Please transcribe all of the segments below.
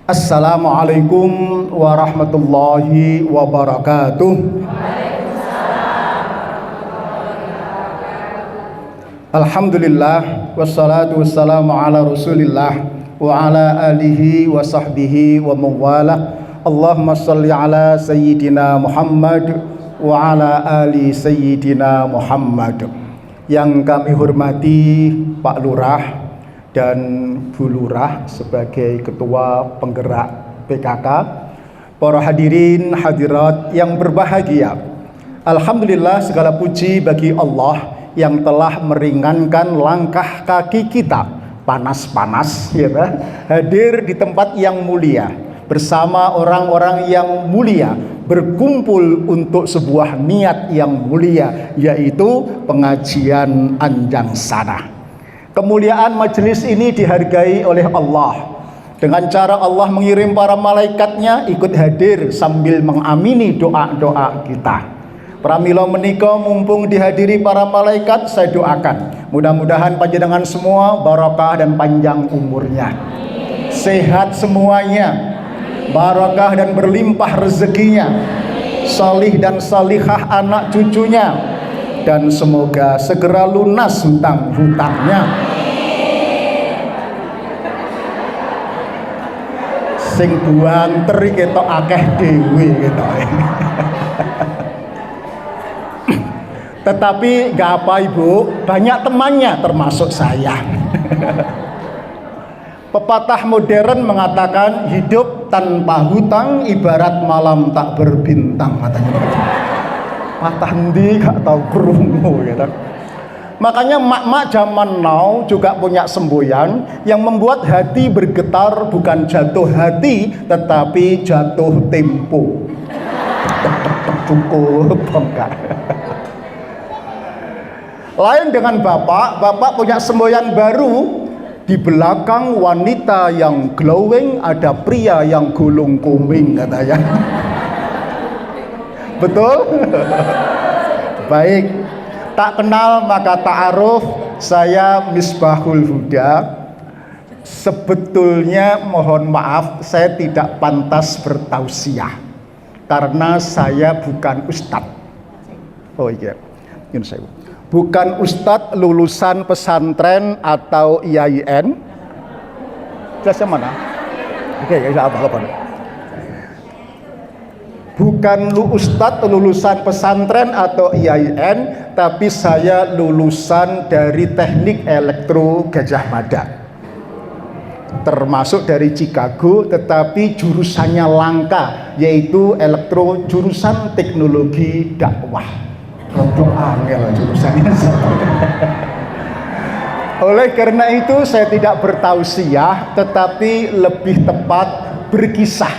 Assalamualaikum warahmatullahi wabarakatuh. Alhamdulillah wassalatu wassalamu ala Rasulillah wa ala alihi wa sahbihi wa mawalah. Allahumma shalli ala sayyidina Muhammad wa ala ali sayyidina Muhammad. Yang kami hormati Pak Lurah dan Bu Lurah sebagai ketua penggerak PKK, para hadirin hadirat yang berbahagia. Alhamdulillah, segala puji bagi Allah yang telah meringankan langkah kaki kita panas-panas ya, hadir di tempat yang mulia bersama orang-orang yang mulia, berkumpul untuk sebuah niat yang mulia, yaitu pengajian Anjang Sana. Kemuliaan majelis ini dihargai oleh Allah dengan cara Allah mengirim para malaikatnya ikut hadir sambil mengamini doa-doa kita. Pramila menika mumpung dihadiri para malaikat, saya doakan mudah-mudahan panjenengan semua barakah dan panjang umurnya, sehat semuanya, barakah dan berlimpah rezekinya, salih dan salihah anak cucunya, dan semoga segera lunas hutang-hutangnya. Sing buanter ketok akeh dhewe ketok. Tetapi gak apa Ibu, banyak temannya termasuk saya. Pepatah modern mengatakan hidup tanpa hutang ibarat malam tak berbintang, katanya. Patah endi gak tahu krungu gitu. Makanya mak-mak zaman now juga punya semboyan yang membuat hati bergetar, bukan jatuh hati tetapi jatuh tempo. Cukup enggak. Lain dengan bapak punya semboyan baru. Di belakang wanita yang glowing ada pria yang gulung kuming, katanya. Betul? Baik, tak kenal maka ta'aruf. Saya Misbahul Huda. Sebetulnya mohon maaf, saya tidak pantas bertausiah karena saya bukan ustadz. Oh iya, ini saya bukan ustadz lulusan pesantren atau IAIN. Jelasnya mana? Oke, ya apa-apa. Bukan ustadz lulusan pesantren atau IAIN, tapi saya lulusan dari Teknik Elektro Gajah Mada. Termasuk dari Chicago, tetapi jurusannya langka, yaitu elektro jurusan teknologi dakwah. Rodok angel jurusannya. Oleh karena itu saya tidak bertausiah, tetapi lebih tepat berkisah,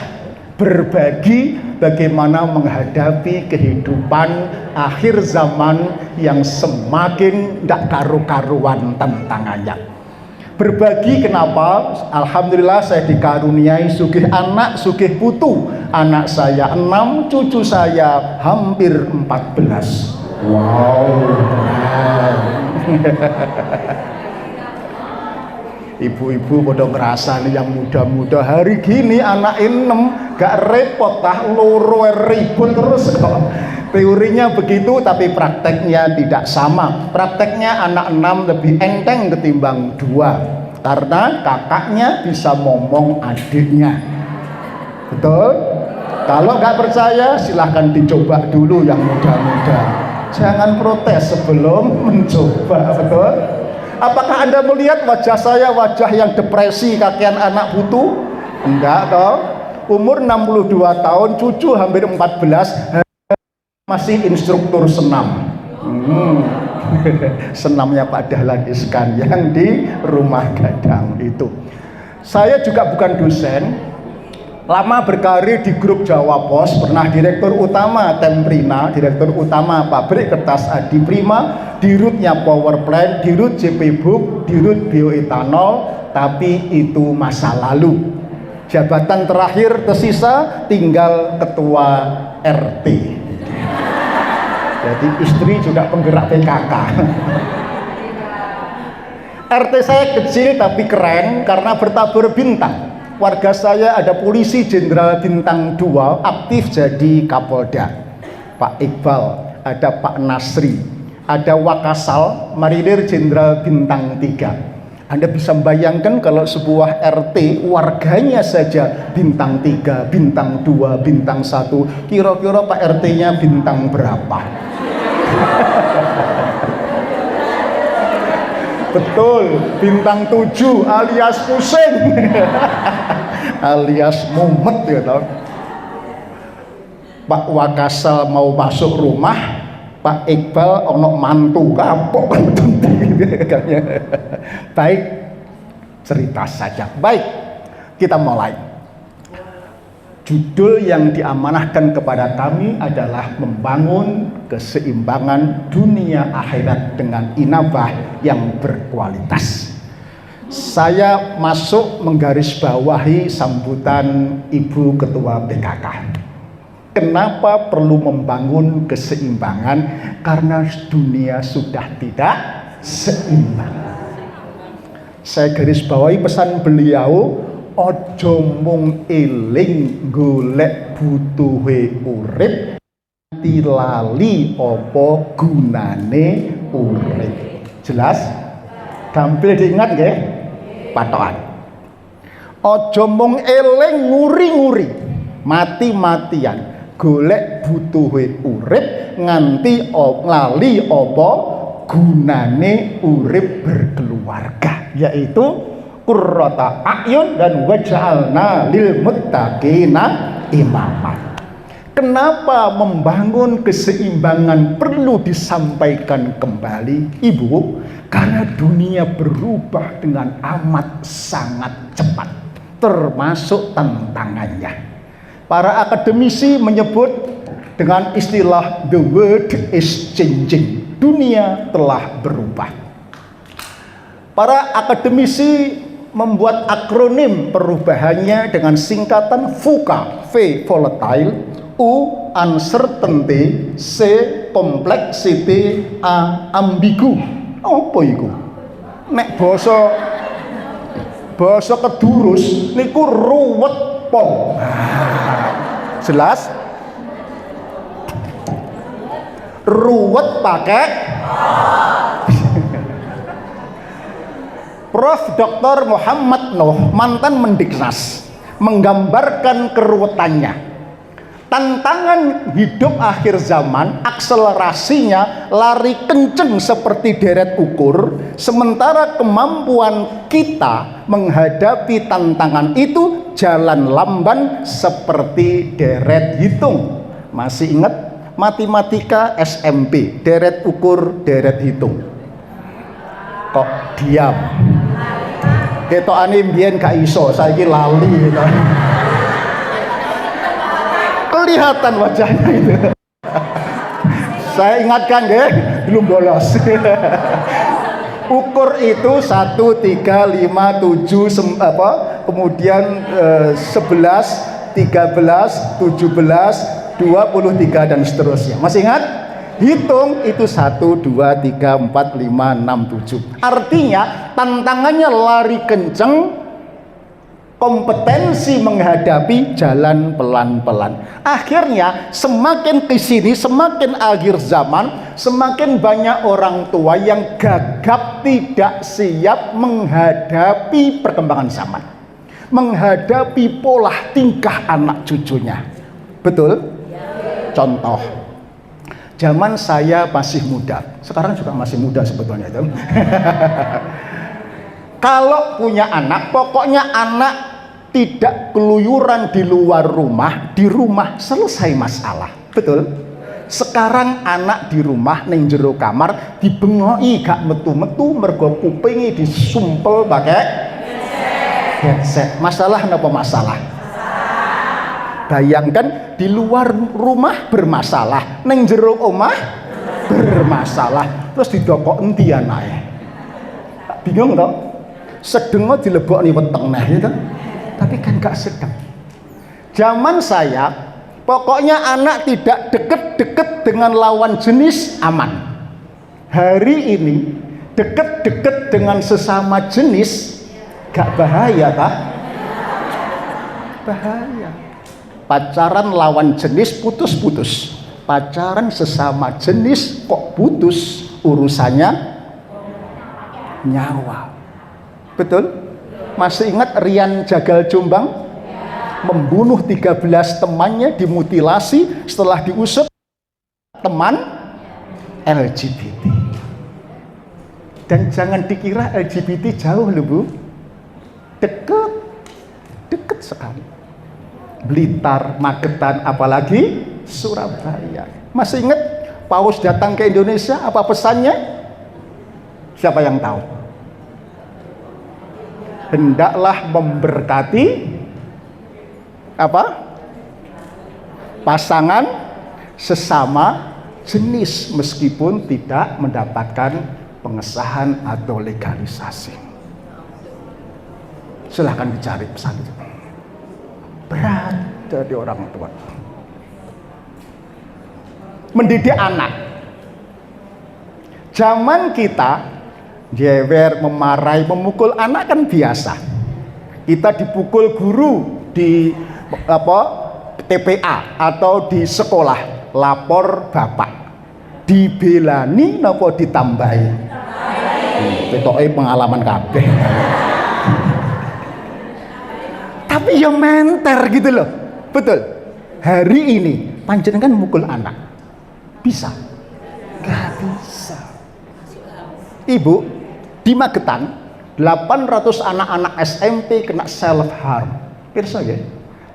berbagi bagaimana menghadapi kehidupan akhir zaman yang semakin tidak karu-karuan tantangannya. Berbagi kenapa? Alhamdulillah saya dikaruniai sugih anak, sugih putu. Anak saya 6, cucu saya hampir 14. Wow. Ibu-ibu pada ngerasa nih yang muda-muda hari gini anak 6 gak repot tah loro ribut terus kok. Teorinya begitu tapi prakteknya tidak sama. Prakteknya anak 6 lebih enteng ketimbang 2 karena kakaknya bisa ngomong adiknya. Betul? Kalau nggak percaya silahkan dicoba dulu yang muda-muda. Jangan protes sebelum mencoba. Betul? Apakah Anda melihat wajah saya wajah yang depresi kakean anak putu? Enggak toh. Umur 62 tahun, cucu hampir 14, masih instruktur senam. Senamnya Pak Dahlan Iskan yang di Rumah Gadang itu. Saya juga bukan dosen. Lama berkarir di grup Jawa Pos, pernah direktur utama Temprina, direktur utama pabrik kertas Adi Prima, dirutnya Power Plant, dirut JP Book, dirut bioetanol, tapi itu masa lalu. Jabatan terakhir tersisa tinggal ketua RT. Jadi istri juga penggerak PKK. RT saya kecil tapi keren karena bertabur bintang. warga saya ada polisi jenderal bintang 2 aktif jadi Kapolda, Pak Iqbal, ada Pak Nasri, ada Wakasal marinir jenderal bintang 3. Anda bisa bayangkan kalau sebuah RT warganya saja bintang 3, bintang 2, bintang 1, kira-kira Pak RT-nya bintang berapa? Betul, bintang 7 alias pusing. Alias mumet ya toh. Pak Wakasal mau masuk rumah, Pak Iqbal ono mantu kapok. Baik, cerita saja. Baik, kita mulai. Judul yang diamanahkan kepada kami adalah membangun keseimbangan dunia akhirat dengan inabah yang berkualitas. Saya masuk menggarisbawahi sambutan Ibu Ketua PKK. Kenapa perlu membangun keseimbangan? Karena dunia sudah tidak seimbang. Saya garis bawahi pesan beliau, ojo mung eling golek butuhe urip, nganti lali apa gunane urip. Jelas? Gampil diingat nggih? Patokan. Ojo mung eling nguri-nguri, mati-matian golek butuhe urip nganti lali apa gunane urip berkeluarga, yaitu qurrata a'yun dan waj'alna lil muttaqina imama. Kenapa membangun keseimbangan perlu disampaikan kembali, Ibu? Karena dunia berubah dengan amat sangat cepat, termasuk tantangannya. Para akademisi menyebut dengan istilah the world is changing. Dunia telah berubah. Para akademisi membuat akronim perubahannya dengan singkatan VUCA, V volatile, U uncertainty, C complexity, A ambigu. Apa iku? Nek basa kedurus niku ruwet pol. Jelas? Ruwet pakai Prof. Dr. Muhammad Nuh, mantan Mendiknas, menggambarkan keruwetannya. Tantangan hidup akhir zaman, akselerasinya lari kenceng seperti deret ukur, sementara kemampuan kita menghadapi tantangan itu jalan lamban seperti deret hitung. Masih ingat? Matematika SMP, deret ukur, deret hitung. Kok diam? Ketokane mbiyen gak iso, saiki lali gitu. Kelihatan wajahnya itu. Saya ingatkan nggih, belum bolos. Ukur itu 1, 3, 5, 7 kemudian 11, 13, 17, 23 dan seterusnya. Masih ingat? Hitung itu 1, 2, 3, 4, 5, 6, 7. Artinya tantangannya lari kenceng, kompetensi menghadapi jalan pelan-pelan. Akhirnya semakin kesini, semakin akhir zaman, semakin banyak orang tua yang gagap tidak siap menghadapi perkembangan zaman, menghadapi pola tingkah anak cucunya. Betul? Contoh, zaman saya masih muda, sekarang juga masih muda sebetulnya itu. Kalau punya anak, pokoknya anak tidak keluyuran di luar rumah, di rumah selesai masalah. Betul? Sekarang anak di rumah ning jero kamar dibengoki gak metu-metu mergo kupingi disumpel pakai headset. Masalah napa masalah? Bayangkan di luar rumah bermasalah, neng jero omah bermasalah, terus didokok endi anake? Bingung toh? Sedeng dilebokne weteng nah gitu. Tapi kan gak sedeng. Zaman saya, pokoknya anak tidak deket-deket dengan lawan jenis aman. Hari ini deket-deket dengan sesama jenis gak bahaya kah? bahaya. Pacaran lawan jenis putus-putus, pacaran sesama jenis kok putus, urusannya nyawa. Betul? Masih ingat Rian Jagal Jombang? Membunuh 13 temannya, dimutilasi, setelah diusut teman LGBT. Dan jangan dikira LGBT jauh loh Bu, deket sekali. Blitar, Magetan, apalagi Surabaya. Masih ingat Paus datang ke Indonesia, apa pesannya? Siapa yang tahu? Hendaklah memberkati apa? Pasangan sesama jenis meskipun tidak mendapatkan pengesahan atau legalisasi. Silahkan dicari pesan itu. Berat dari orang tua. Mendidik anak. Zaman kita jewer, memarahi, memukul anak kan biasa. Kita dipukul guru di TPA atau di sekolah, lapor bapak. Dibelani napa ditambahi? Petoke pengalaman kabeh. Tapi ya menter gitu loh. Betul. Hari ini panjenengan mukul anak. Bisa? Gak bisa. Ibu, di Magetan 800 anak-anak SMP kena self harm. Pirsa ya?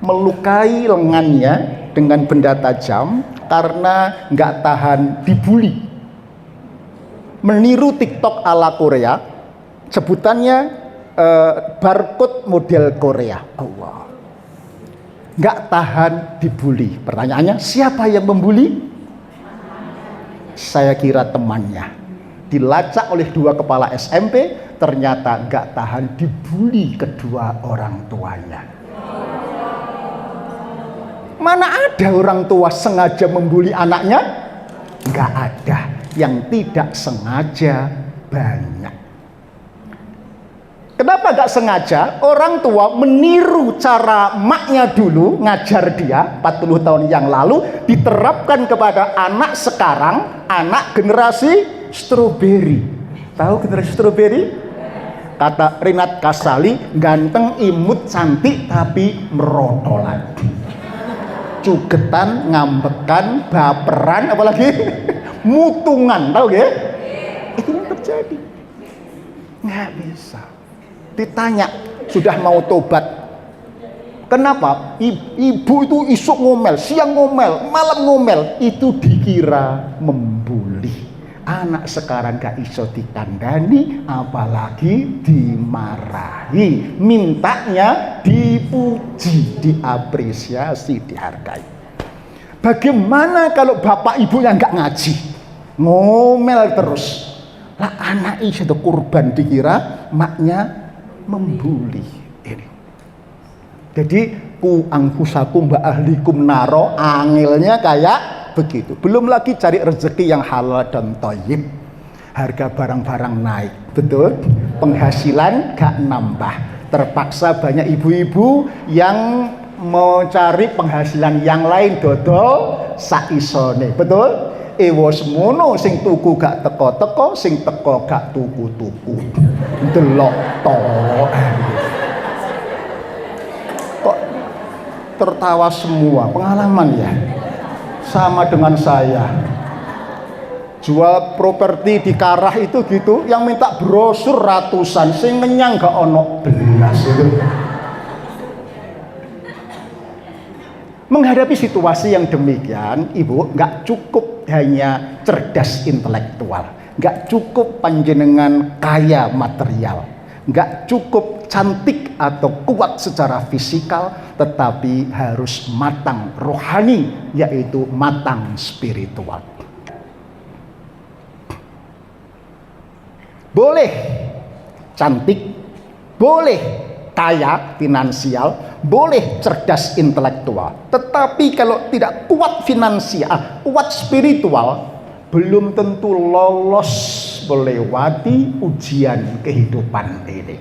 Melukai lengannya dengan benda tajam karena nggak tahan dibully. Meniru TikTok ala Korea, sebutannya barcode model Korea. Allah, nggak tahan dibully. Pertanyaannya, siapa yang membuli? Saya kira temannya. Dilacak oleh 2 kepala SMP, ternyata nggak tahan dibully kedua orang tuanya. Mana ada orang tua sengaja membuli anaknya? Nggak ada. Yang tidak sengaja banyak. Kenapa gak sengaja? Orang tua meniru cara maknya dulu ngajar dia 40 tahun yang lalu, diterapkan kepada anak sekarang, anak generasi stroberi. Tahu generasi stroberi? Kata Rinat Kasali, ganteng, imut, cantik, tapi merotolan. Cugetan, ngambekan, baperan, apalagi mutungan, tahu ya? Itu yang terjadi. Nggak bisa. Ditanya, sudah mau tobat. Kenapa? Ibu itu isuk ngomel, siang ngomel, malam ngomel. Itu dikira membuli. Anak sekarang gak iso dikandani, apalagi dimarahi. Mintanya dipuji, diapresiasi, dihargai. Bagaimana kalau bapak ibunya gak ngaji? Ngomel terus. Lah anak itu korban, dikira maknya membuli. Ini jadi ku angkusakum mbak ahlikum naro, angelnya kayak begitu. Belum lagi cari rezeki yang halal dan thayyib, harga barang-barang naik, betul, penghasilan gak nambah, terpaksa banyak ibu-ibu yang mau cari penghasilan yang lain, dodol saisone, betul. Ewo semono, sing tuku gak teko-teko, sing teko gak tuku-tuku. Delok to. Kok tertawa semua? Pengalaman ya? Sama dengan saya. Jual properti di Karah itu gitu, yang minta brosur ratusan, sing ngenyang gak ono belas itu. Menghadapi situasi yang demikian, ibu, nggak cukup hanya cerdas intelektual, nggak cukup panjenengan kaya material, nggak cukup cantik atau kuat secara fisikal, tetapi harus matang rohani, yaitu matang spiritual. Boleh cantik, boleh kaya finansial, boleh cerdas intelektual, tetapi kalau tidak kuat finansial, kuat spiritual, belum tentu lolos melewati ujian kehidupan ini.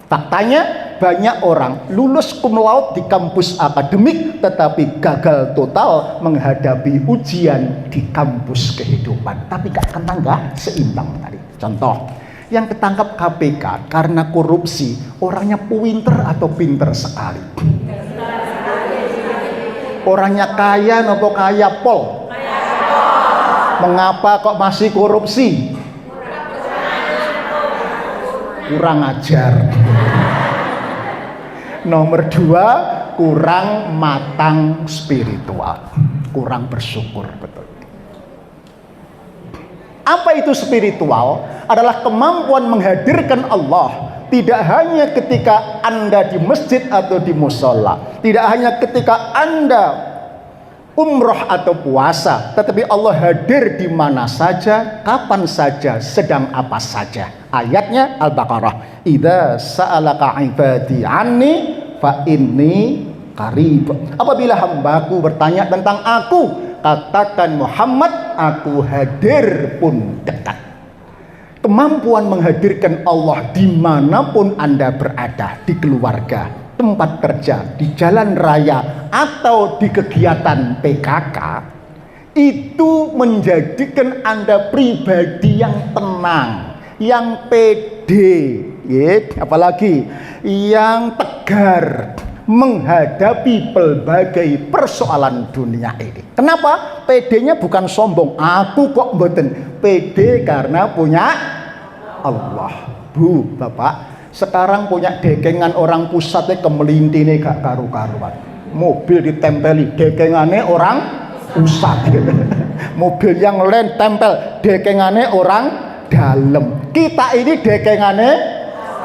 Faktanya banyak orang lulus cum laude di kampus akademik tetapi gagal total menghadapi ujian di kampus kehidupan. Tapi nggak seimbang tadi. Contoh, yang ketangkap KPK karena korupsi, orangnya pinter atau pinter sekali? Orangnya kaya nopo kaya pol? Mengapa kok masih korupsi? Kurang ajar. Nomor 2, kurang matang spiritual, kurang bersyukur. Betul. Apa itu spiritual? Adalah kemampuan menghadirkan Allah tidak hanya ketika Anda di masjid atau di musola, tidak hanya ketika Anda umroh atau puasa, tetapi Allah hadir di mana saja, kapan saja, sedang apa saja. Ayatnya Al-Baqarah, idza sa'alaka ibadi anni fa inni qarib. Apabila hambaku bertanya tentang aku, katakan Muhammad, aku hadir pun dekat. Kemampuan menghadirkan Allah dimanapun Anda berada, di keluarga, tempat kerja, di jalan raya, atau di kegiatan PKK, itu menjadikan Anda pribadi yang tenang, yang pede, apalagi yang tegar menghadapi berbagai persoalan dunia ini. Kenapa? PD-nya bukan sombong. Aku kok mboten. PD karena punya Allah. Bu, Bapak, sekarang punya dekengan orang pusatnya kemelintine gak karu-karuan. Mobil ditempeli dekengane orang pusat. Mobil yang lain tempel dekengane orang dalam. Kita ini dekengane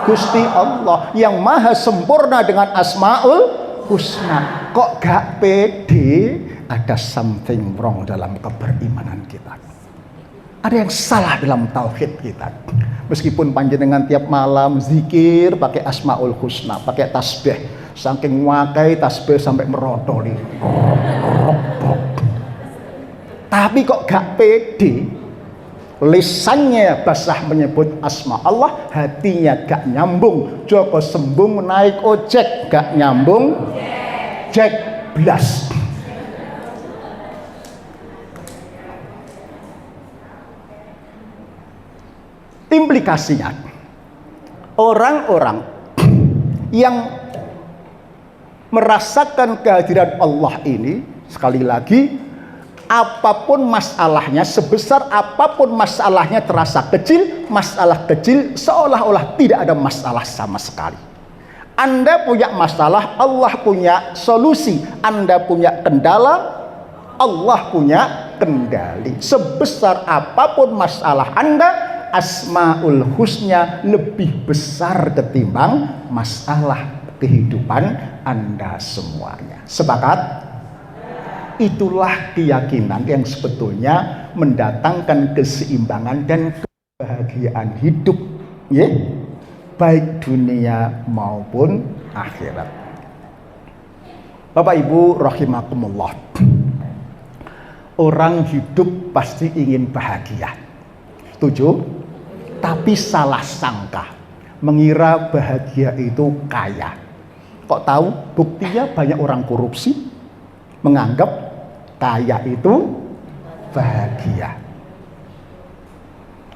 Gusti Allah yang maha sempurna dengan Asmaul Husna. Kok gak pede? Ada something wrong dalam keberimanan kita. Ada yang salah dalam tauhid kita. Meskipun panjenengan tiap malam zikir pakai Asmaul Husna, pakai tasbih, saking wakai tasbih sampai merodoli, tapi kok gak pede? Lisannya basah menyebut asma Allah, hatinya gak nyambung. Joko sembung naik ojek gak nyambung, Jack blas. Implikasinya, orang-orang yang merasakan kehadiran Allah ini, sekali lagi, apapun masalahnya, sebesar apapun masalahnya terasa kecil, masalah kecil seolah-olah tidak ada masalah sama sekali. Anda punya masalah, Allah punya solusi. Anda punya kendala, Allah punya kendali. Sebesar apapun masalah Anda, Asmaul Husna lebih besar ketimbang masalah kehidupan Anda semuanya. Sepakat? Itulah keyakinan yang sebetulnya mendatangkan keseimbangan dan kebahagiaan hidup, ya, baik dunia maupun akhirat. Bapak Ibu rahimakumullah, orang hidup pasti ingin bahagia, setuju? Tapi salah sangka, mengira bahagia itu kaya. Kok tahu? Buktinya banyak orang korupsi menganggap kaya itu bahagia.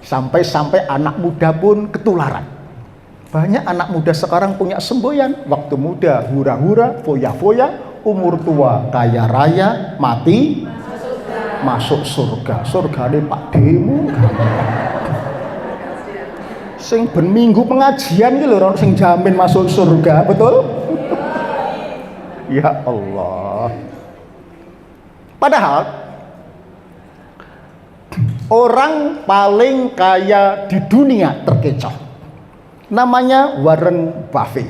Sampai-sampai anak muda pun ketularan. Banyak anak muda sekarang punya semboyan. Waktu muda hura-hura, foya-foya. Umur tua kaya raya, mati masuk surga. Surgane Pak Demu. Sing ben minggu pengajian iki lho sing jamin masuk surga, betul? Ya Allah. Padahal orang paling kaya di dunia terkecoh namanya Warren Buffett.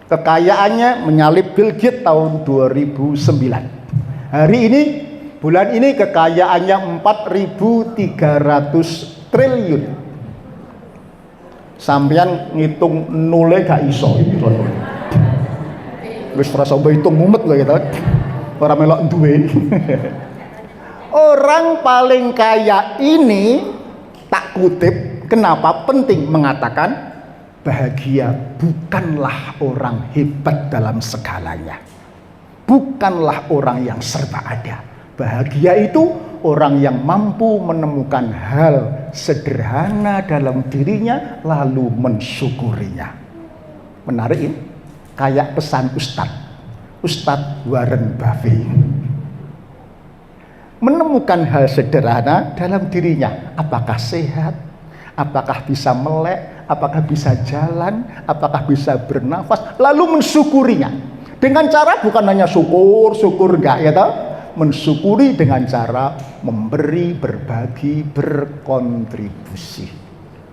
Kekayaannya menyalip Bill Gates tahun 2009. Hari ini, bulan ini kekayaannya 4.300 triliun. Sampeyan ngitung nule gak iso. Wis ora sampe hitung mumet lho gitu. Orang melok duwe. Orang paling kaya ini, tak kutip, kenapa penting mengatakan bahagia bukanlah orang hebat dalam segalanya, bukanlah orang yang serba ada. Bahagia itu orang yang mampu menemukan hal sederhana dalam dirinya lalu mensyukurinya. Menarik ini, kayak pesan Ustadz Warren Buffett. Menemukan hal sederhana dalam dirinya, apakah sehat, apakah bisa melek, apakah bisa jalan, apakah bisa bernafas, lalu mensyukurinya. Dengan cara bukan hanya syukur enggak ya toh? Mensyukuri dengan cara memberi, berbagi, berkontribusi.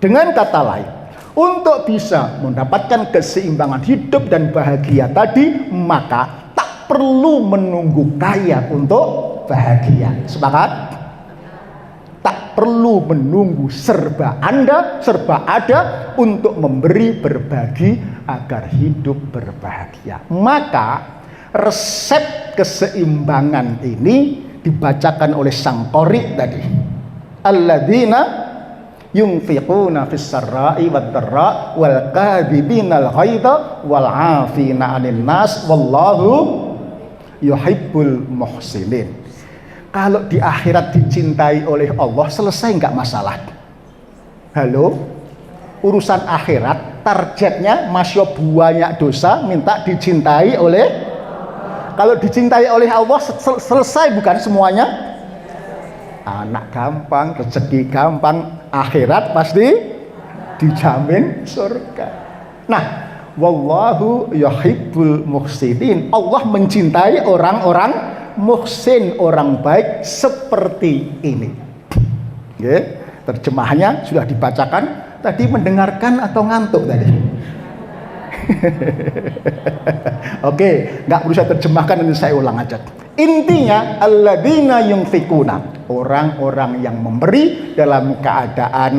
Dengan kata lain, untuk bisa mendapatkan keseimbangan hidup dan bahagia tadi, maka tak perlu menunggu kaya untuk bahagia. Sepakat? Tak perlu menunggu serba ada untuk memberi, berbagi agar hidup berbahagia. Maka resep keseimbangan ini dibacakan oleh sang qori tadi. Alladzina yunfiquna fis sarra'i wad dharra wal kadhibinal ghaidha wal 'afina 'anil nas wallahu yuhibbul muhsinin. Kalau di akhirat dicintai oleh Allah, selesai nggak masalah? Halo? Urusan akhirat, targetnya masya banyak dosa, minta dicintai oleh. Kalau dicintai oleh Allah, selesai bukan semuanya? Anak gampang, rezeki gampang, akhirat pasti dijamin surga. Nah, wallahu yuhibbul muhsinin. Allah mencintai orang-orang muhsin, orang baik seperti ini. Oke, terjemahannya sudah dibacakan. Tadi mendengarkan atau ngantuk tadi? Oke, nggak perlu saya terjemahkan, nanti saya ulang aja. Intinya, alladzina yunfikuna, orang-orang yang memberi dalam keadaan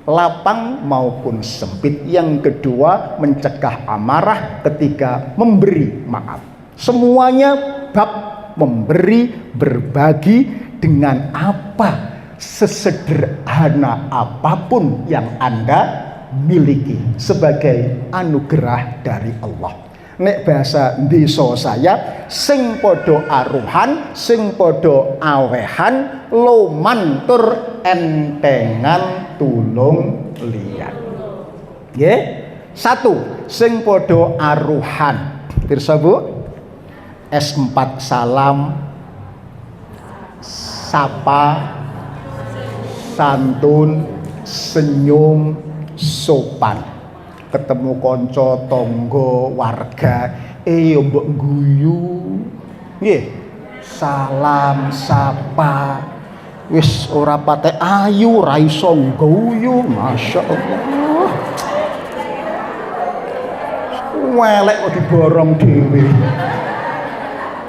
lapang maupun sempit. Yang kedua, mencegah amarah ketika memberi maaf. Semuanya bab memberi, berbagi dengan apa, sesederhana apapun yang Anda miliki sebagai anugerah dari Allah. Nek bahasa desa saya, sing podo aruhan, sing podo awehan, loman tur entengan tulung liyan. Nggih? Satu, sing podo aruhan. Pirsa Bu? S4 salam, sapa, santun, senyum, sopan. Ketemu konco, tonggo, warga, yo mbok guyu. Nggih. Salam, sapa. Wis ora patek ayu, ra iso guyu, masyaallah. Welek kok diborong dhewe.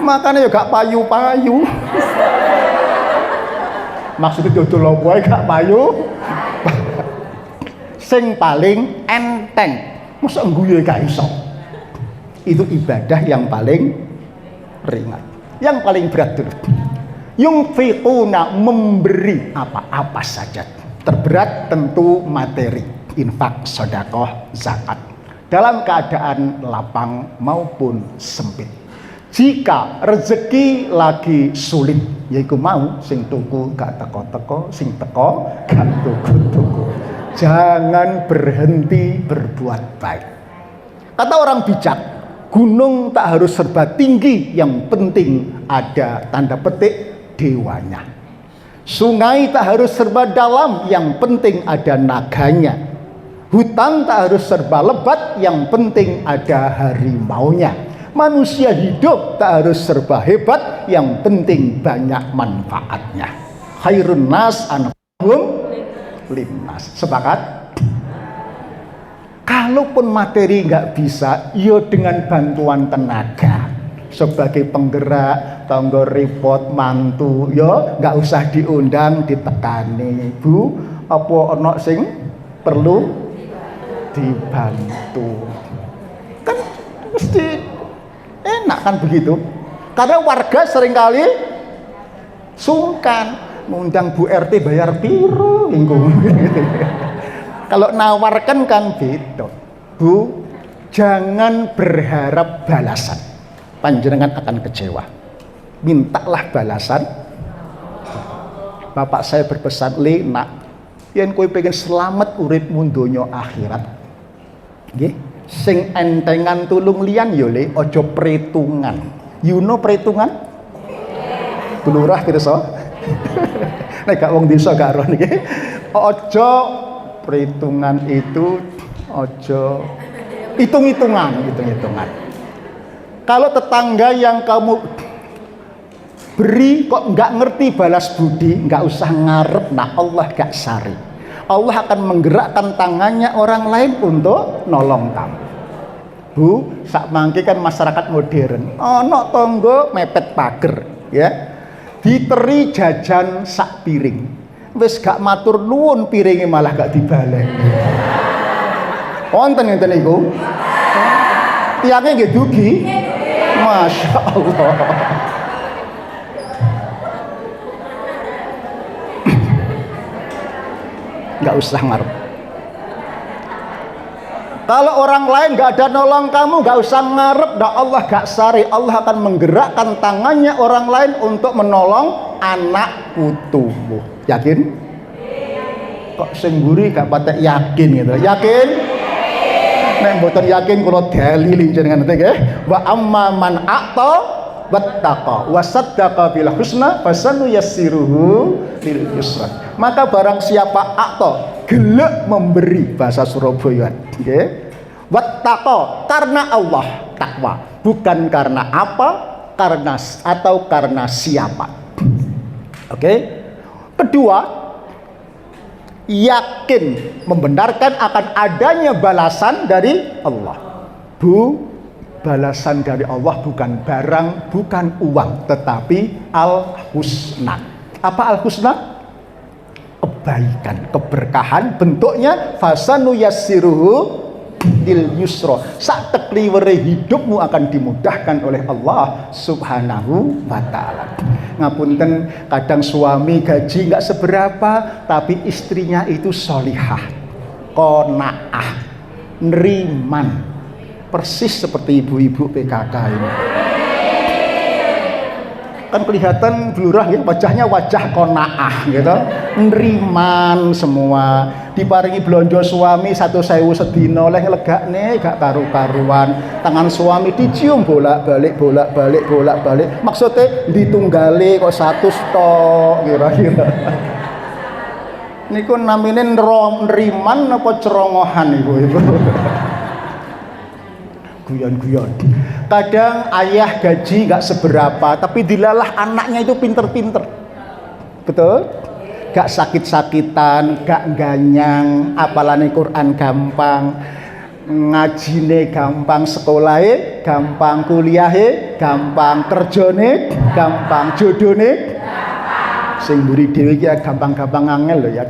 Makanya ya gak payu-payu. Maksudnya dodol apa gak payu. Sing paling enteng, masa ngguyu gak iso. Itu ibadah yang paling ringan. Yang paling berat dulu. Yunfiquna, memberi apa-apa saja. Terberat tentu materi, infak, sedekah, zakat. Dalam keadaan lapang maupun sempit. Jika rezeki lagi sulit, yaiku mau sing tuku gak teko-teko, sing teko gak tuku-tuku. Jangan berhenti berbuat baik. Kata orang bijak, gunung tak harus serba tinggi, yang penting ada tanda petik dewanya. Sungai tak harus serba dalam, yang penting ada naganya. Hutan tak harus serba lebat, yang penting ada harimaunya. Manusia hidup tak harus serba hebat, yang penting banyak manfaatnya. Khairun nas anfa'uhum linnas. Sepakat? Kalaupun materi nggak bisa, yo dengan bantuan tenaga. Sebagai penggerak, tangga repot, mantu, yo nggak usah diundang, ditekani. Bu, apa ono sing perlu dibantu? Kan mesti enak kan begitu. Karena warga seringkali sungkan ngundang Bu RT bayar piro. Kalau nawarkan kan beda. Bu, jangan berharap balasan, panjenengan akan kecewa. Mintalah balasan. Bapak saya berpesan, "Le, nak, yen kowe pengen selamat uripmu donya akhirat, nggih, sing entengan tulung liyan ya Le, aja pretungan." You know pretungan? Bulurah pirsa. Nek gak wong desa gak ro niki. Aja pretungan itu, aja hitung-hitungan. Kalau tetangga yang kamu beri kok nggak ngerti balas budi, nggak usah ngarep, nah Allah gak sari. Allah akan menggerakkan tangannya orang lain untuk nolong kamu. Bu, sak mangke kan masyarakat modern, ono tonggo mepet pager, ya, diteri jajan sak piring, wis gak matur nuwun piringnya malah gak dibalik. Wonten ngenten niku? Tiangnya nggih dugi. Masya Allah. Nggak usah ngarep. Kalau orang lain nggak ada nolong kamu, nggak usah ngarep, dah Allah gak sari. Allah akan menggerakkan tangannya orang lain untuk menolong anak putumu. Yakin? Kok sing mburi gak patek yakin gitu? Yakin? Nek mboten yakin kula dalili jenengan nggih. Wa amma man a'ta wattaqa wa saddaqa bil husna fasanuyassiruhu lil yusra. Maka barang siapa a'ta, gelek memberi, bahasa Surabaya nggih. Wattaqa, karena Allah, takwa, bukan karena apa, karena atau karena siapa. Oke? Kedua, yakin membenarkan akan adanya balasan dari Allah. Bu, balasan dari Allah bukan barang, bukan uang, tetapi al-husna. Apa al-husna? Kebaikan, keberkahan, bentuknya fasanuyassiruhu lil yusra. Sak tekliwere hidupmu akan dimudahkan oleh Allah Subhanahu wa taala. Ngapunten, kadang suami gaji nggak seberapa, tapi istrinya itu solihah, qanaah, neriman, persis seperti ibu-ibu PKK ini. Kan kelihatan blurah ya, wajahnya wajah qanaah gitu, neriman semua. Diparingi blonjo suami 1.000 sedina oleh legakne gak karu-karuan. Tangan suami dicium bolak-balik. Maksudnya ditunggale kok 100 tok kira-kira. Niku namine neriman apa cerongohan ibu? Guyon-guyon. Kadang ayah gaji gak seberapa, tapi dilalah anaknya itu pinter-pinter. Betul? Gak sakit-sakitan, gak ganyang, apalane Quran gampang, ngajine gampang, sekolahnya gampang, kuliahnya gampang, kerjane gampang, jodone sing mburi dhewe iki gampang-gampang angel lho ya.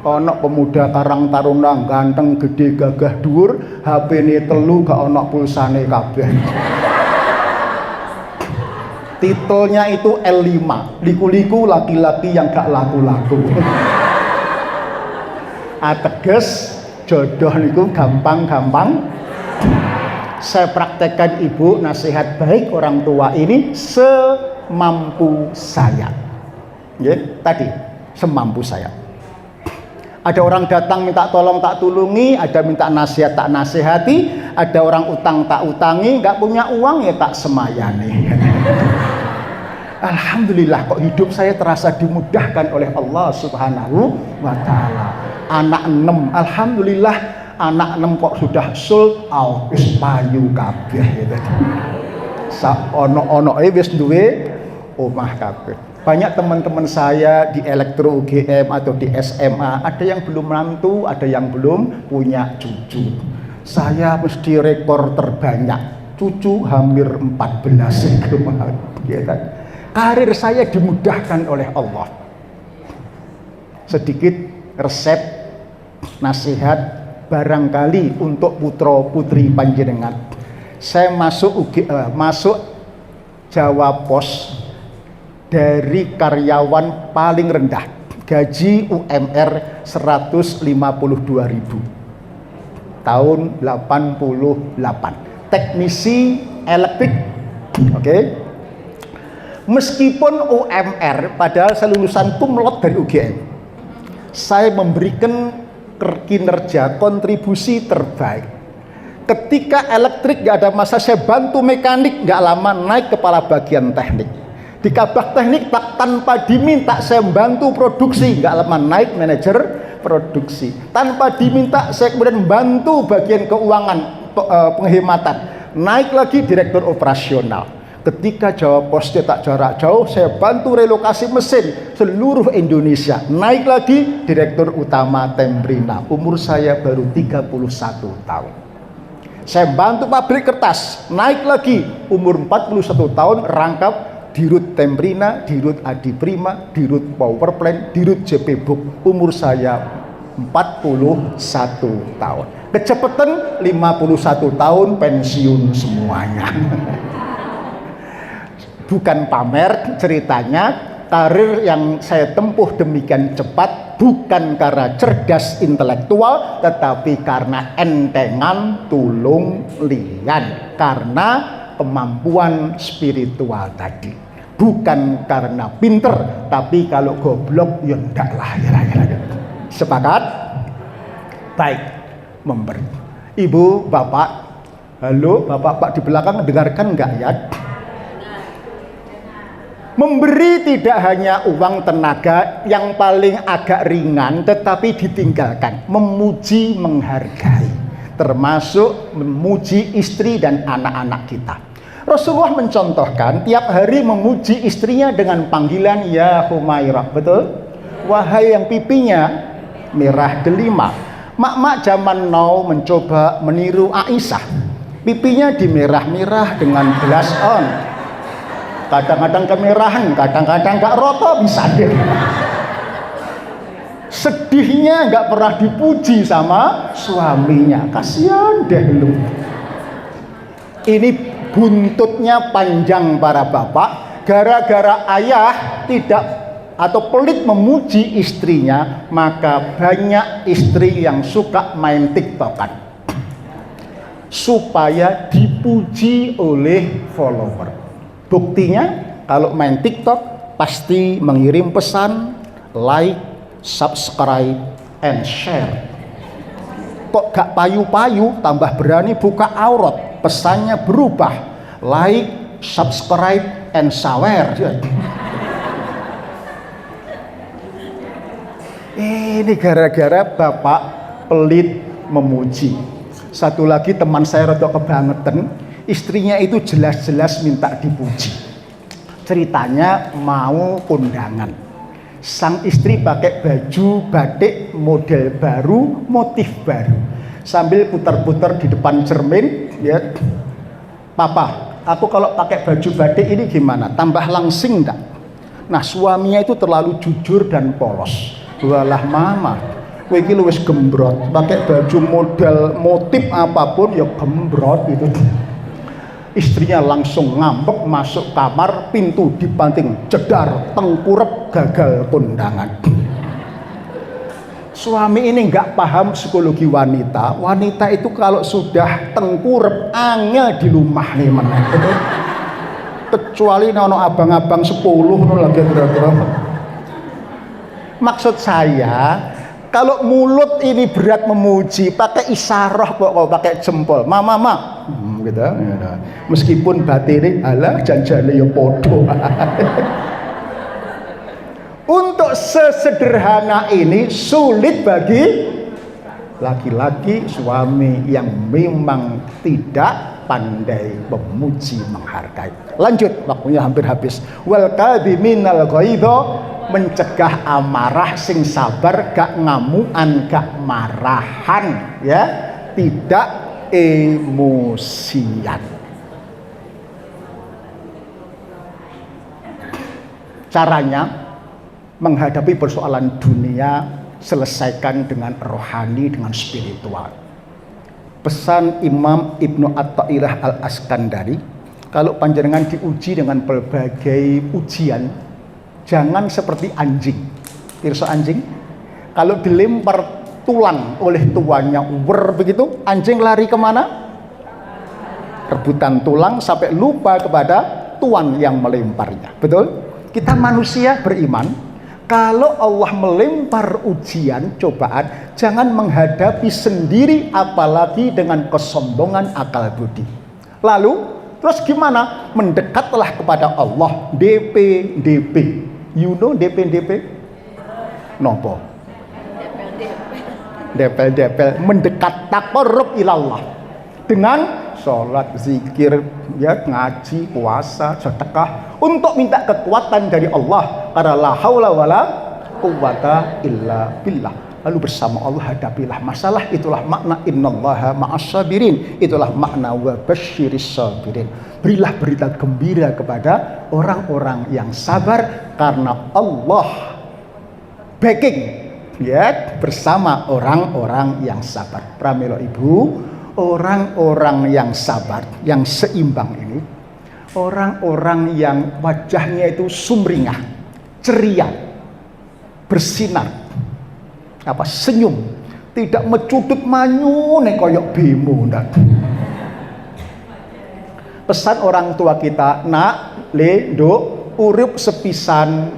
Ana pemuda Karang Taruna ganteng, gede, gagah, dhuwur, HP-ne 3 gak ana pulsane kabeh. Titelnya itu L5, liku-liku laki-laki yang gak laku-laku. Ateges jodoh niku gampang-gampang. Saya praktekkan ibu, nasihat baik orang tua ini semampu saya. Ya, tadi semampu saya. Ada orang datang minta tolong tak tulungi, ada minta nasihat tak nasihati, ada orang utang tak utangi, nggak punya uang ya tak semayani. Alhamdulillah kok hidup saya terasa dimudahkan oleh Allah Subhanahu wa taala. Anak 6, alhamdulillah anak 6 kok sudah sul wis payu kabeh gitu. Sak ono-onoke wis duwe omah kabeh. Banyak teman-teman saya di elektro UGM atau di SMA, ada yang belum mantu, ada yang belum punya cucu. Saya mesti rekor terbanyak, cucu hampir 14 kemarin. Ya kan? Karir saya dimudahkan oleh Allah. Sedikit resep, nasihat barangkali untuk putra putri panjenengan. Saya masuk Jawa Pos dari karyawan paling rendah, gaji UMR 152.000. tahun 88. Teknisi elektrik. Oke. Meskipun UMR, padahal saya lulusan cum laude dari UGM, saya memberikan kinerja kontribusi terbaik. Ketika elektrik nggak ada masalah, saya bantu mekanik, nggak lama naik kepala bagian teknik. Di kabak teknik tanpa diminta saya bantu produksi, nggak lama naik manajer produksi. Tanpa diminta saya kemudian bantu bagian keuangan, penghematan, naik lagi direktur operasional. Ketika Jawa Pos cetak jarak jauh, saya bantu relokasi mesin seluruh Indonesia. Naik lagi direktur utama Tembrina. Umur saya baru 31 tahun. Saya bantu pabrik kertas. Naik lagi umur 41 tahun, rangkap Dirut Tembrina, Dirut Adi Prima, Dirut Power Plant, Dirut JP Book. Umur saya 41 tahun. Kecepatan 51 tahun pensiun semuanya. Bukan pamer ceritanya, karir yang saya tempuh demikian cepat bukan karena cerdas intelektual, tetapi karena entengan tulung lian, karena kemampuan spiritual tadi. Bukan karena pinter, tapi kalau goblok ya ndak lah. Sepakat? Baik, memberi. Ibu, bapak, halo, bapak di belakang dengarkan nggak ya? Memberi tidak hanya uang, tenaga, yang paling agak ringan tetapi ditinggalkan. Memuji, menghargai, termasuk memuji istri dan anak-anak kita. Rasulullah mencontohkan tiap hari memuji istrinya dengan panggilan ya Humairah. Betul? Wahai yang pipinya merah delima. Mak-mak zaman now mencoba meniru Aisyah. Pipinya dimerah-merah dengan blush on. Kadang-kadang kemerahan, kadang-kadang gak roto, bisa deh. Sedihnya gak pernah dipuji sama suaminya. Kasihan deh lu. Ini buntutnya panjang para bapak. Gara-gara ayah tidak atau pelit memuji istrinya, maka banyak istri yang suka main TikTokan supaya dipuji oleh follower. Buktinya kalau main TikTok pasti mengirim pesan like, subscribe, and share. Kok gak payu-payu, tambah berani buka aurat, pesannya berubah, like, subscribe, and share. Ini gara-gara bapak pelit memuji. Satu lagi teman saya rada kebangetan, istrinya itu jelas-jelas minta dipuji. Ceritanya mau kondangan. Sang istri pakai baju batik model baru, motif baru. Sambil putar-putar di depan cermin, ya, Papa, aku kalau pakai baju batik ini gimana? Tambah langsing enggak? Nah, suaminya itu terlalu jujur dan polos. Walah mama, kowe iki wis gembrot, pakai baju model motif apapun ya gembrot itu. Istrinya langsung ngambek, masuk kamar, pintu dibanting, jedar, tengkurep, gagal kondangan. Suami ini nggak paham psikologi wanita. Wanita itu kalau sudah tengkurep, angel di rumah nih meneh. Kecuali nono abang-abang 10 lagi kira-kira. Maksud saya, kalau mulut ini berat memuji, pakai isyarah kok, kalau pakai jempol, mama, gitu. Meskipun batin alah janjane ya podo. Untuk sesederhana ini sulit bagi laki-laki suami yang memang tidak pandai memuji, menghargai. Lanjut, waktunya hampir habis. Wal kadhiminal ghaidha, mencegah amarah, sing sabar, gak ngamuan, gak marahan, ya, tidak emosian. Caranya menghadapi persoalan dunia, selesaikan dengan rohani, dengan spiritual. Pesan Imam Ibnu Athaillah Al-Askandari, kalau panjenengan diuji dengan berbagai ujian, jangan seperti anjing. Pirsa anjing, kalau dilempar tulang oleh tuannya, begitu, anjing lari kemana? Rebutan tulang sampai lupa kepada tuan yang melemparnya. Betul? Kita manusia beriman, kalau Allah melempar ujian, cobaan, jangan menghadapi sendiri, apalagi dengan kesombongan akal budi. Lalu terus gimana? Mendekatlah kepada Allah. DP. You know DP? Nopo? DP. Mendekat, taqarrub ilallah. Dengan sholat, zikir, ya, ngaji, puasa, sedekah, untuk minta kekuatan dari Allah. Karena la haula wala quwata illa billah. Lalu bersama Allah hadapilah masalah. Itulah makna innallaha ma'assabirin. Itulah makna wa basyiris sabirin. Berilah berita gembira kepada orang-orang yang sabar, karena Allah backing, ya, bersama orang-orang yang sabar. Pramila Ibu, orang-orang yang sabar, yang seimbang ini, orang-orang yang wajahnya itu sumringah, ceria, bersinar, senyum, tidak mecudut manyu nek koyok bemo ndak. Pesan orang tua kita, nak, le, nduk, urip sepisan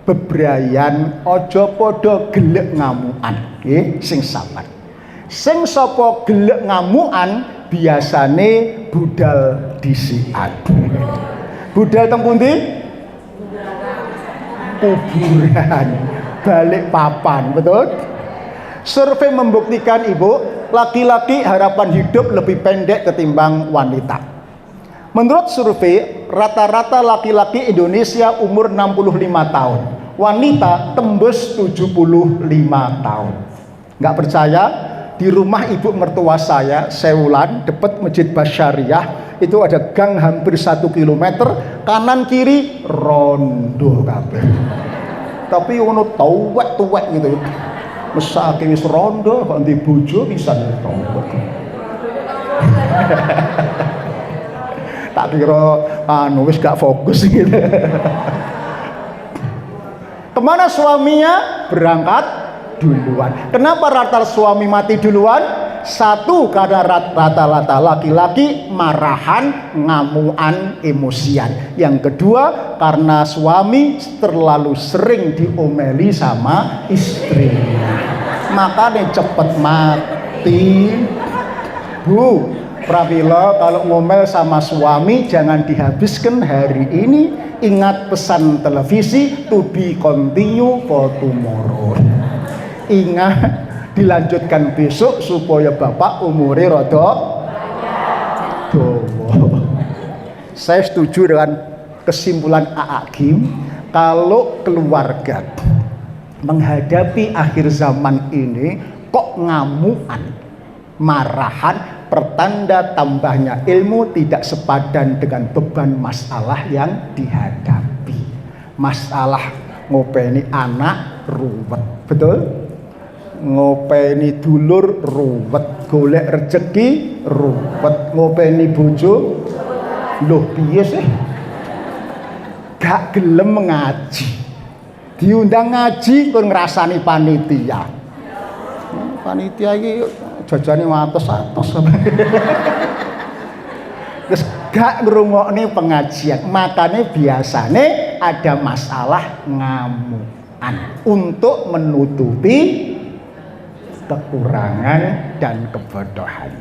bebrayan, ojo podo gelek ngamukan, nggih, sing sabar. Sing sapa gelek ngamukan biasane budal disian. Budal teng pundi? Kuburan, balik papan, betul? Survei membuktikan, Ibu, laki-laki harapan hidup lebih pendek ketimbang wanita. Menurut survei, rata-rata laki-laki Indonesia umur 65 tahun, wanita tembus 75 tahun. Nggak percaya? Di rumah ibu mertua saya, Sewulan, dekat Masjid Basyariah, itu ada gang hampir 1 kilometer, kanan kiri rondo kabeh. Tapi ono tuwek-tuwek gitu. Mesake wis rondo, kok ndi bojo pisan tuwek. Tak kira wis gak fokus gitu. Kemana suaminya? Berangkat duluan. Kenapa rata suami mati duluan? Satu, karena rata-rata laki-laki marahan, ngamuan, emosian. Yang kedua, karena suami terlalu sering diomeli sama istrinya, makanya cepet mati. Bu, pramila kalau ngomel sama suami jangan dihabiskan hari ini. Ingat pesan televisi, to be continue for tomorrow. Ingat, dilanjutkan besok supaya bapak umurnya rada dawa. Saya setuju dengan kesimpulan A'agim, kalau keluarga menghadapi akhir zaman ini kok ngamuan, marahan, pertanda tambahnya ilmu tidak sepadan dengan beban masalah yang dihadapi. Masalah ngopeni anak ruwet, betul? Ngopeni dulur ruwet, golek rezeki ruwet, ngopeni bojo loh piye sih? Gak gelem ngaji. Diundang ngaji kon ngrasani panitia. Panitia iki jajane atos-atos. Terus gak ngrungokne pengajian. Makanya biasane ada masalah ngamukan untuk menutupi kekurangan dan kebodohan.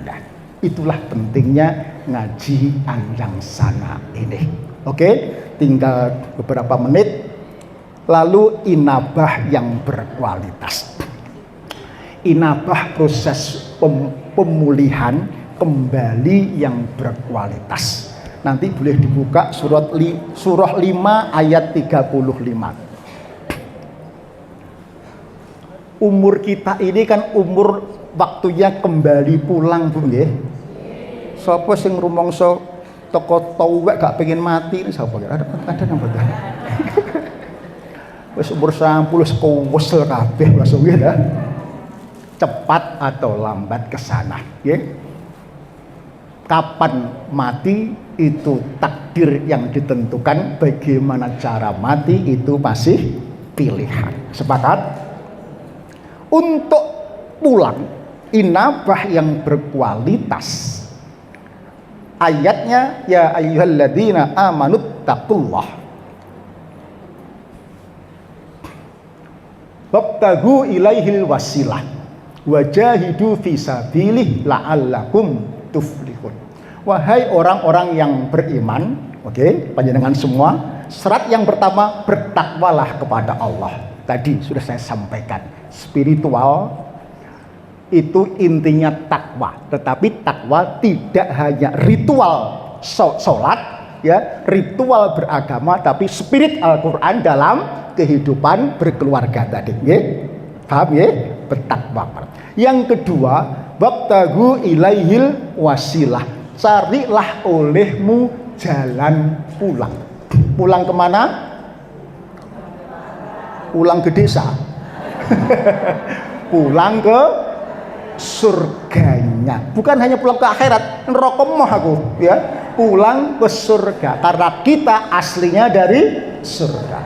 Itulah pentingnya ngaji yang sana ini. Oke, tinggal beberapa menit. Lalu inabah yang berkualitas. Inabah proses pemulihan kembali yang berkualitas. Nanti boleh dibuka surah 5 ayat 35. Umur kita ini kan umur waktunya kembali pulang, Bu nggih. Sapa sing rumangsa teko tuwek gak pengen mati sapa? Ada nang boten. Wis umur 90 kewesel kabeh Mas nggih ta. Cepat atau lambat ke sana, ya. Kapan mati itu takdir yang ditentukan, bagaimana cara mati itu masih pilihan. Sepakat? Untuk pulang, inabah yang berkualitas. Ayatnya ya ayyuhalladzina amanut taqullah wabtagu ilaihil wasilah wajahidu fisabilih la'allakum tuflihun. Wahai orang-orang yang beriman, oke, panjenengan semua, syarat yang pertama, bertakwalah kepada Allah. Tadi sudah saya sampaikan, spiritual itu intinya takwa, tetapi takwa tidak hanya ritual sholat, ya, ritual beragama, tapi spirit Al-Quran dalam kehidupan berkeluarga tadi, ya, paham ya? Bertakwa. Yang kedua, wabtagu ilaihil wasilah, carilah olehmu jalan pulang. Pulang kemana? Pulang ke desa. Pulang ke surganya, bukan hanya pulang ke akhirat, neraka mah aku, ya, pulang ke surga, karena kita aslinya dari surga,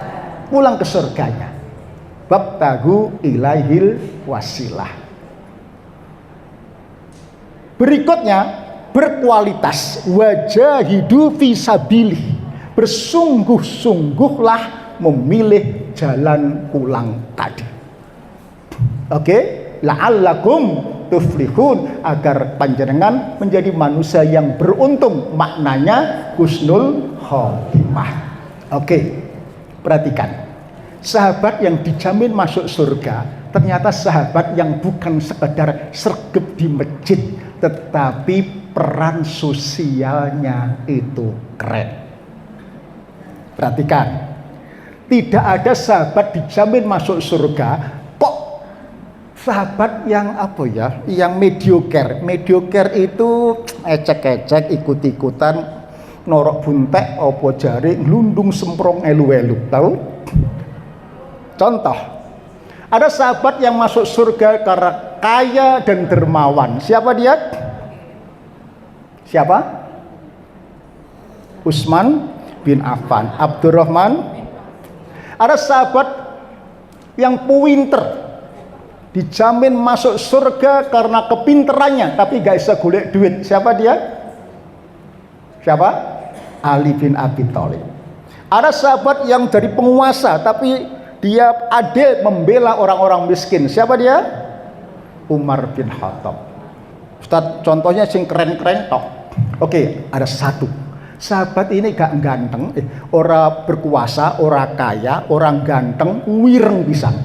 pulang ke surganya. Wabtagu ilaihil wasilah. Berikutnya, berkualitas, wajahidu fisabilih, bersungguh-sungguhlah memilih jalan pulang tadi. Oke, la'allakum tuflihun, agar panjenengan menjadi manusia yang beruntung, maknanya husnul khotimah. Oke, perhatikan, sahabat yang dijamin masuk surga ternyata sahabat yang bukan sekedar sregep di masjid, tetapi peran sosialnya itu keren. Perhatikan, tidak ada sahabat dijamin masuk surga sahabat yang apa ya, yang mediocre. Mediocre itu ecek-ecek, ikut-ikutan, norok buntek, opo jari, nglundung semprong elu-elu. Tahu? Contoh, ada sahabat yang masuk surga karena kaya dan dermawan. Siapa dia? Siapa? Utsman bin Affan, Abdurrahman. Ada sahabat yang pinter, dijamin masuk surga karena kepinterannya, tapi gak bisa golek duit. Siapa dia? Siapa? Ali bin Abi Thalib. Ada sahabat yang dari penguasa, tapi dia adil membela orang-orang miskin. Siapa dia? Umar bin Khattab. Ustaz, contohnya sing keren-keren toh. Oke, ada satu sahabat ini gak ganteng, orang berkuasa, orang kaya, orang ganteng, wireng pisan,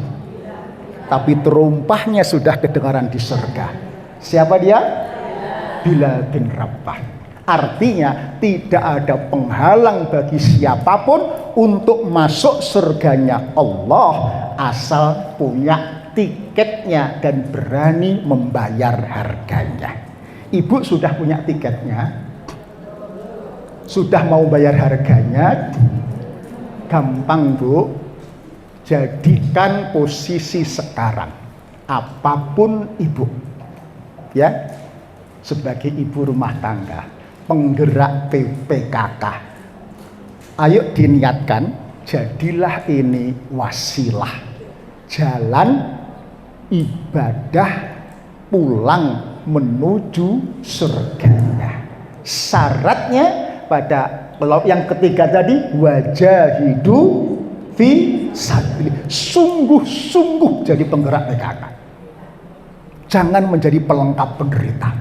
tapi terumpahnya sudah kedengaran di surga. Siapa dia? Bilal bin Rabah. Artinya tidak ada penghalang bagi siapapun untuk masuk surganya Allah, asal punya tiketnya dan berani membayar harganya. Ibu sudah punya tiketnya? Sudah mau bayar harganya? Gampang, Bu. Jadikan posisi sekarang, apapun ibu, ya, sebagai ibu rumah tangga, penggerak PKK, ayo diniatkan, jadilah ini wasilah, jalan ibadah pulang menuju surganya. Syaratnya pada yang ketiga tadi, wajahidu fi sabili, sungguh-sungguh jadi penggerak PKK, jangan menjadi pelengkap penderita,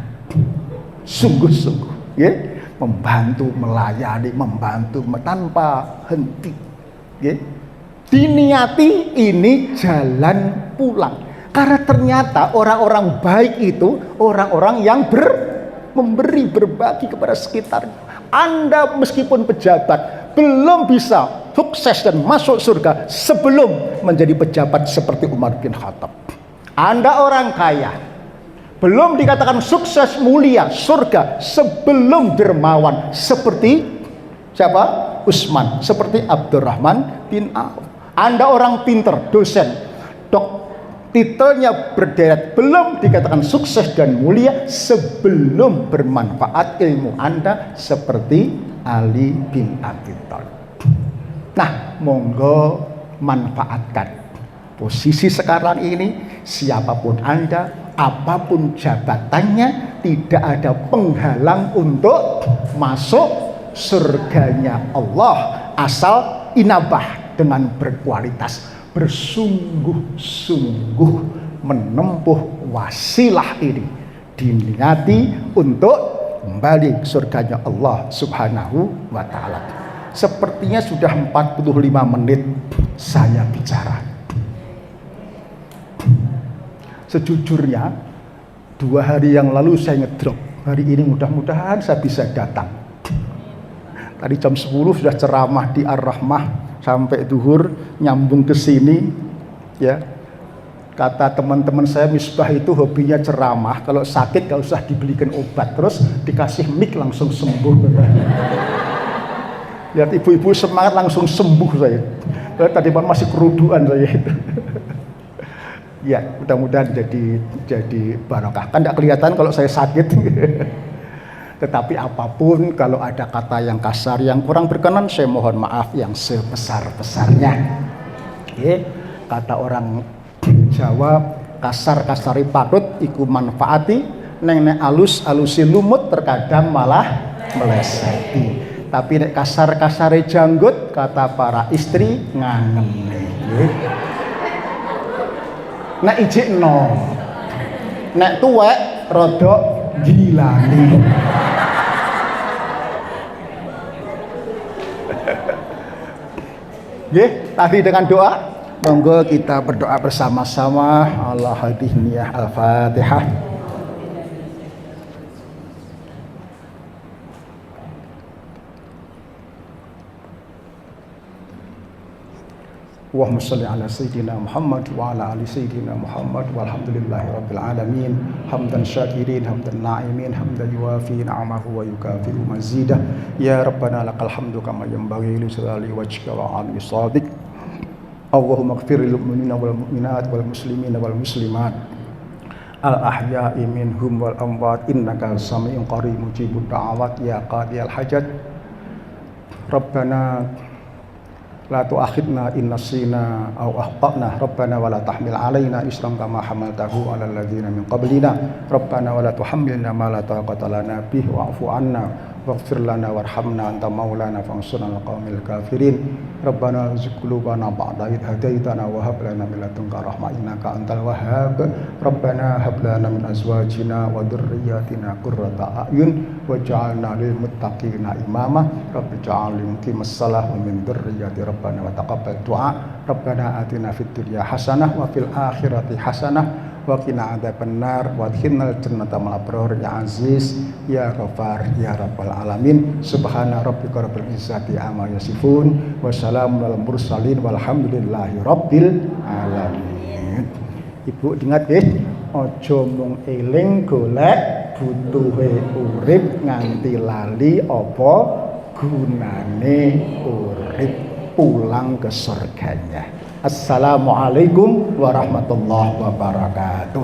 sungguh-sungguh, ya, membantu, melayani, membantu tanpa henti, ya. Diniati ini jalan pulang, karena ternyata orang-orang baik itu orang-orang yang memberi, berbagi kepada sekitarnya. Anda meskipun pejabat belum bisa sukses dan masuk surga sebelum menjadi pejabat seperti Umar bin Khattab. Anda orang kaya, belum dikatakan sukses, mulia, surga sebelum dermawan seperti siapa? Utsman, seperti Abdurrahman bin Auf. Anda orang pinter, dosen, titelnya berderet, belum dikatakan sukses dan mulia sebelum bermanfaat ilmu Anda seperti Ali bin Abi Thalib. Nah, monggo manfaatkan posisi sekarang ini, siapapun Anda, apapun jabatannya, tidak ada penghalang untuk masuk surganya Allah, asal inabah dengan berkualitas, bersungguh-sungguh menempuh wasilah ini, diniati untuk kembali surganya Allah Subhanahu wa ta'ala. Sepertinya sudah 45 menit saya bicara. Sejujurnya 2 hari yang lalu saya ngedrop, hari ini mudah-mudahan saya bisa datang. Tadi jam 10 sudah ceramah di Ar-Rahmah sampai duhur, nyambung ke sini ya. Kata teman-teman saya, Misbah itu hobinya ceramah, kalau sakit gak usah dibelikan obat, terus dikasih mic langsung sembuh. Lihat ibu-ibu semangat langsung sembuh saya. Tadi masih keruduan saya itu. Ya, mudah-mudahan jadi barokah. Kan tidak kelihatan kalau saya sakit. Tetapi apapun, kalau ada kata yang kasar, yang kurang berkenan, saya mohon maaf yang sebesar-besarnya. Oke, kata orang Jawa, kasar-kasari patut iku manfaati, neng alus-alusi lumut terkadang malah meleseti. Tapi nek kasar-kasare janggut, kata para istri ngangeni. Nek ijik no, nek tuwek rodok gilani. Nggih, tadi dengan doa, monggo kita berdoa bersama-sama. Allah hadiniyah al-Fatihah. Allahumma shalli ala sayyidina Muhammad wa ala ali sayyidina Muhammad walhamdulillahi rabbil alamin, hamdan syakirin, hamdan na'imin, hamdan yuwafi ni'amahu wa yukafi'u mazidah. Ya Rabbana lakal hamdu kama yanbaghi li jalali wajhika wa 'azimi shadik. Allahumma ighfir lil mu'minina wal mu'minat wal muslimina wal muslimat al ahya'i minhum wal amwat innaka sami'un qarib mujibud da'awat ya qadiyal hajat. Rabbana la tu'akhidna in nasina aw akhtana, Rabbana wa la tahmil alaina isran kama hamaltahu 'alal ladzina min qablina, Rabbana wa la tuhammilna ma la taqata lana bihi wa'fu 'anna waghfir lana warhamna anta maulana fansurna 'alal qaumil kafirin. Rabbana zid qulubana ba'da idh hadaitana wa hab lana min ladunka rahmah innaka antal wahhab. Rabbana hab lana min azwajina wa dhurriyyatina qurrata a'yun waj'alna lil muttaqina imama. Rabbi ij'alni muqimas shalah wa min dhurriyyati Rabbana wa taqabbal du'a. Rabbana atina fid dunya hasanah wa fil akhirati hasanah wa qina adzabannar wa adkhilnal jannata ma'al abrar ya aziz ya ghafar ya rabbal alamin. Subhana rabbika rabbil izzati amma yasifun wa salamun alal mursalin walhamdulillahi rabbil alamin. Ibu ingat aja mung eling golek butuhe urip nganti lali apa gunane urip, pulang ke surganya. Assalamualaikum warahmatullahi wabarakatuh.